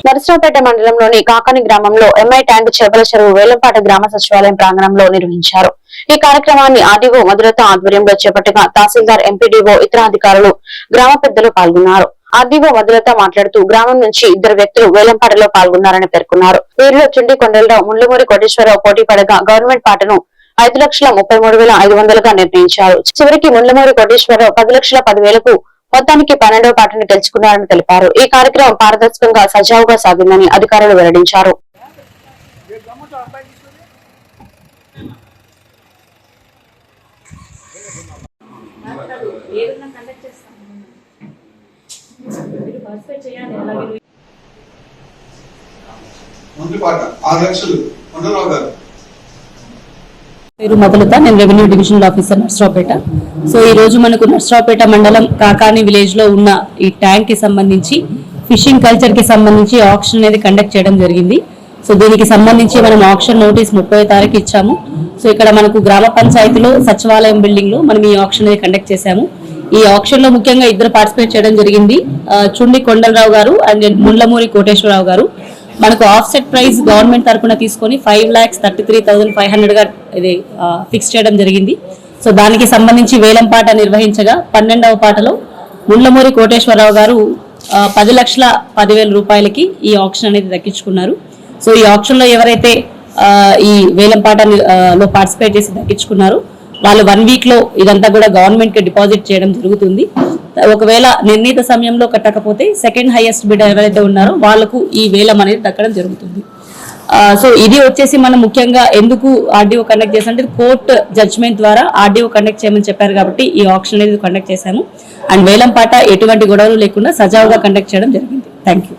నరసరావుపేట మండలంలోని కాకాని గ్రామంలో MI tank చేపల చెరువు వేలంపాట గ్రామ సచివాలయం ప్రాంగణంలో నిర్వహించారు. ఈ కార్యక్రమాన్ని ఆర్డీఓ మధురత ఆధ్వర్యంలో చేపట్టగా తహసీల్దార్, ఎంపీడీఓ, ఇతర అధికారులు, గ్రామ పెద్దలు పాల్గొన్నారు. ఆర్డీఓ మధురత మాట్లాడుతూ గ్రామం నుంచి 2 వ్యక్తులు వేలంపాటలో పాల్గొన్నారని పేర్కొన్నారు. వీరిలో చుండి కొండలరావు, ముళ్ళమూరి కోటేశ్వరరావు పోటీ పడగా గవర్నమెంట్ పాటను 5,33,500గా నిర్ణయించారు. చివరికి ముళ్ళమూరి కోటేశ్వరరావు 10,10,000కు మొత్తానికి 12వ పాటను గెలుచుకున్నారని తెలిపారు. ఈ కార్యక్రమం పారదర్శకంగా, సజావుగా సాగిందని అధికారులు వెల్లడించారు. పేరు మధులత, నేను revenue divisional officer Narasaraopet. So ఈ రోజు మనకు నర్సరావుపేట మండలం కాకాని విలేజ్ లో ఉన్న ఈ ట్యాంక్ కి సంబంధించి ఫిషింగ్ కల్చర్ కి సంబంధించి ఆక్షన్ అనేది కండక్ట్ చేయడం జరిగింది. సో దీనికి సంబంధించి మనం ఆక్షన్ నోటీస్ 30వ తారీఖు ఇచ్చాము. సో ఇక్కడ మనకు గ్రామ పంచాయతీలో సచివాలయం బిల్డింగ్ లో మనం ఈ ఆక్షన్ అనేది కండక్ట్ చేశాము. ఈ ఆక్షన్ లో ముఖ్యంగా 2 పార్టిసిపేట్ చేయడం జరిగింది. చుండి కొండలరావు గారు అండ్ ముళ్ళమూరి కోటేశ్వరరావు గారు. మనకు ఆఫ్సెట్ ప్రైస్ గవర్నమెంట్ తరఫున తీసుకొని 5,33,500 గా ఇది ఫిక్స్ చేయడం జరిగింది. సో దానికి సంబంధించి వేలంపాట నిర్వహించగా 12వ పాటలో ముళ్ళమూరి కోటేశ్వరరావు గారు 10,10,000 రూపాయలకి ఈ ఆక్షన్ అనేది దక్కించుకున్నారు. సో ఈ ఆక్షన్ లో ఎవరైతే ఈ వేలంపాటలో పార్టిసిపేట్ చేసి దక్కించుకున్నారో వాళ్ళు 1 వీక్ లో ఇదంతా కూడా గవర్నమెంట్ కి డిపాజిట్ చేయడం జరుగుతుంది. ఒకవేళ నిర్ణీత సమయంలో కట్టకపోతే సెకండ్ హైయెస్ట్ బిడ్ ఎవరైతే ఉన్నారో వాళ్ళకు ఈ వేలం అనేది దక్కడం జరుగుతుంది. సో ఇది వచ్చేసి మనం ముఖ్యంగా ఎందుకు ఆర్డీఓ కండక్ట్ చేసామంటే కోర్టు జడ్జ్మెంట్ ద్వారా ఆర్డీఓ కండక్ట్ చేయమని చెప్పారు కాబట్టి ఈ ఆక్షన్ అనేది కండక్ట్ చేశాము. అండ్ వేలం పాట ఎటువంటి గొడవలు లేకుండా సజావుగా కండక్ట్ చేయడం జరిగింది. Thank you.